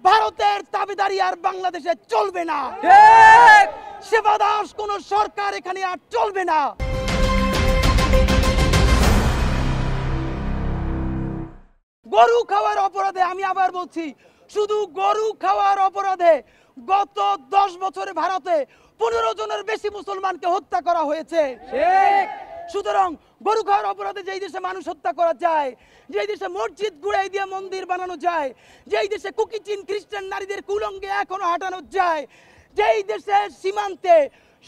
ভারতের দাবিদারি আর বাংলাদেশে চলবে না। সেবা দাস কোন সরকার এখানে আর চলবে না। গরু খাওয়ার অপরাধে, আমি আবার বলছি, শুধু গরু খাওয়ার অপরাধে গত 10 বছরে ভারতে 15 জনের বেশি মুসলমানকে হত্যা করা হয়েছে। সুতরাং গরু খাওয়ার অপরাধে যেই দেশে মানুষ হত্যা করা যায়, যেই দেশে মসজিদ গুড়াই দিয়ে মন্দির বানানো যায়, যেই দেশে কুকিচিন খ্রিস্টান নারীদের কুলঙ্গে এখনো হাঁটানো যায়, যেই দেশের সীমান্তে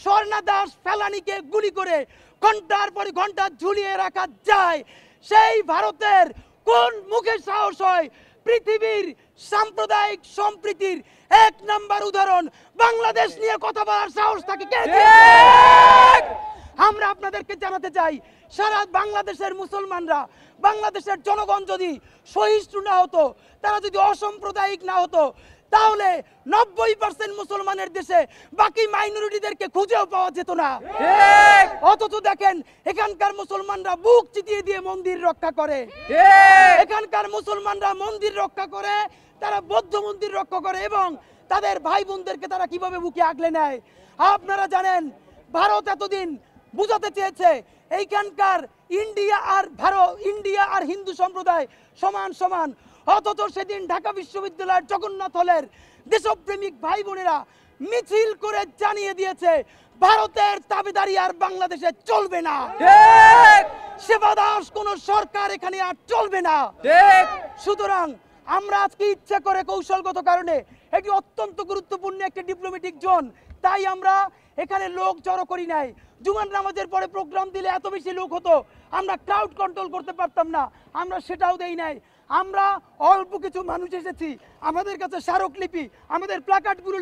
স্বর্ণা দাস ফেলানিকে গুলি করে ঘন্টার পর ঘন্টা ঝুলিয়ে রাখা যায়, সেই ভারতের কোন মুখে সাহস হয় পৃথিবীর সাম্প্রদায়িক সম্প্রীতির 1 নাম্বার উদাহরণ বাংলাদেশ নিয়ে কথা বলার সাহস থাকে কে? আমরা আপনাদেরকে জানাতে চাই, সারা বাংলাদেশের মুসলমানরা, বাংলাদেশের জনগণ যদি সহিষ্ণু না হতো, তারা যদি অসাম্প্রদায়িক না হতো, তাহলে 90% মুসলমানের দেশে বাকি মাইনরিটিদেরকে খুঁজেও পাওয়া যেত না। অথচ দেখেন এখানকার মুসলমানরা বুক চিতিয়ে দিয়ে মন্দির রক্ষা করে। এখানকার মুসলমানরা মন্দির রক্ষা করে, তারা বৌদ্ধ মন্দির রক্ষা করে এবং তাদের ভাই বোনদেরকে তারা কিভাবে বুকে আগলে নেয়। আপনারা জানেন ভারত এতদিন বুঝাতে চেয়েছে এইখানকার ইন্ডিয়া আর হিন্দু সম্প্রদায় সমান সমান, অথচ সেদিন ঢাকা বিশ্ববিদ্যালয়ের জগন্নাথ হলের দেশপ্রেমিক ভাই বোনেরা মিছিল করে জানিয়ে দিয়েছে ভারতের দাবিদারি আর বাংলাদেশে চলবে না। সেবা দাস কোন সরকার এখানে আর চলবে না। সুতরাং আমরা আজকে ইচ্ছা করে কৌশলগত কারণে, এটি অত্যন্ত গুরুত্বপূর্ণ একটি ডিপ্লোম্যাটিক জোন, তাই আমরা এখানে লোক জড়ো করি নাই। জুমার নামাজের পরে প্রোগ্রাম দিলে এত বেশি লোক হতো, আমরা ক্রাউড কন্ট্রোল করতে পারতাম না, আমরা সেটাও দেই নাই। আমরা অল্প কিছু মানুষ এসেছি, আমাদের কাছে স্মারকলিপি, আমাদের প্ল্যাকার্ডগুলো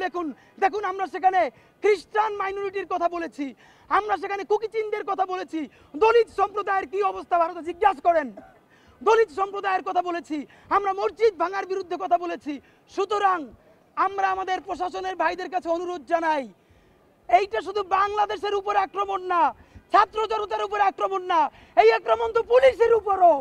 দেখুন আমরা সেখানে খ্রিস্টান মাইনরিটির কথা বলেছি, আমরা সেখানে কুকিচিনদের কথা বলেছি, দলিত সম্প্রদায়ের কি অবস্থা ভারতে জিজ্ঞাসা করেন, দলিত সম্প্রদায়ের কথা বলেছি, আমরা মসজিদ ভাঙার বিরুদ্ধে কথা বলেছি। সুতরাং আমরা আমাদের প্রশাসনের ভাইদের কাছে অনুরোধ জানাই, এইটা শুধু বাংলাদেশের উপর আক্রমণ না, ছাত্র জনতার উপর আক্রমণ না, এই আক্রমণ তো পুলিশের উপরও।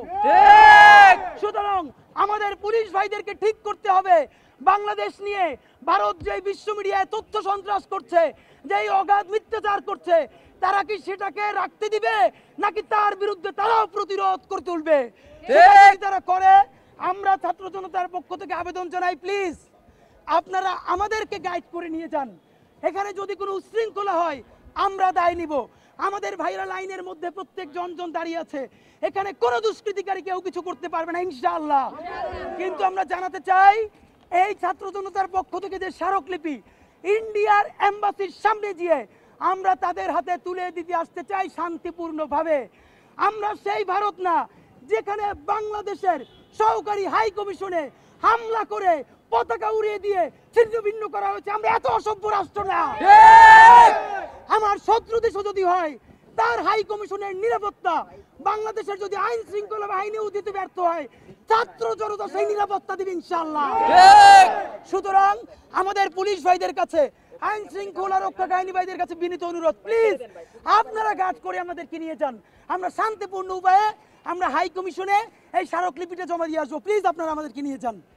সুতরাং আমাদের পুলিশ ভাইদেরকে ঠিক করতে হবে, বাংলাদেশ নিয়ে ভারত যে বিশ্ব মিডিয়ায় তথ্য সন্ত্রাস করছে, যেই অগাধ মিথ্যাচার করছে, তারা কি সেটাকে রাখতে দিবে নাকি তার বিরুদ্ধে তারাও প্রতিরোধ করে তুলবে? তারা করে, আমরা ছাত্র জনতার পক্ষ থেকে আবেদন জানাই, প্লিজ আপনারা আমাদেরকে গাইড করে নিয়ে যান। এখানে যদি কোনো উশৃঙ্খলা হয় আমরা দায় নিব। আমাদের ভাইরা লাইনের মধ্যে প্রত্যেক জন দাঁড়িয়ে আছে, এখানে কোনো দুষ্কৃতিকারী কেউ কিছু করতে পারবে না ইনশাআল্লাহ। কিন্তু আমরা জানাতে চাই, এই ছাত্র জনতার পক্ষ থেকে যে স্মারকলিপি ইন্ডিয়ার এম্বাসির সামনে গিয়ে আমরা তাদের হাতে তুলে দিতে আসতে চাই শান্তিপূর্ণভাবে। আমরা সেই ভারত না যেখানে বাংলাদেশের সহকারী হাই কমিশনে হামলা করে পতাকা উড়িয়ে দিয়ে ছিন্ন ভিন্ন করা হয়েছে। আমরা এত অসভ্য রাষ্ট্র না। আমার শত্রু দেশ যদি হয়, তার হাই কমিশনের নিরাপত্তা বাংলাদেশের যদি আইন শৃঙ্খলা বাহিনীও দিতে ব্যর্থ হয়, ছাত্র জনতা সেই নিরাপত্তা দিবে ইনশাআল্লাহ। সুতরাং আমাদের পুলিশ ভাইদের কাছে, আইন শৃঙ্খলা রক্ষাকারী ভাইদের কাছে বিনীত অনুরোধ, প্লিজ আপনারা গার্ড করে আমাদেরকে নিয়ে যান। আমরা শান্তিপূর্ণ উপায়ে আমরা হাই কমিশনে এই স্মারকলিপিটা জমা দিয়ে আসবো, প্লিজ আপনারা আমাদেরকে নিয়ে যান।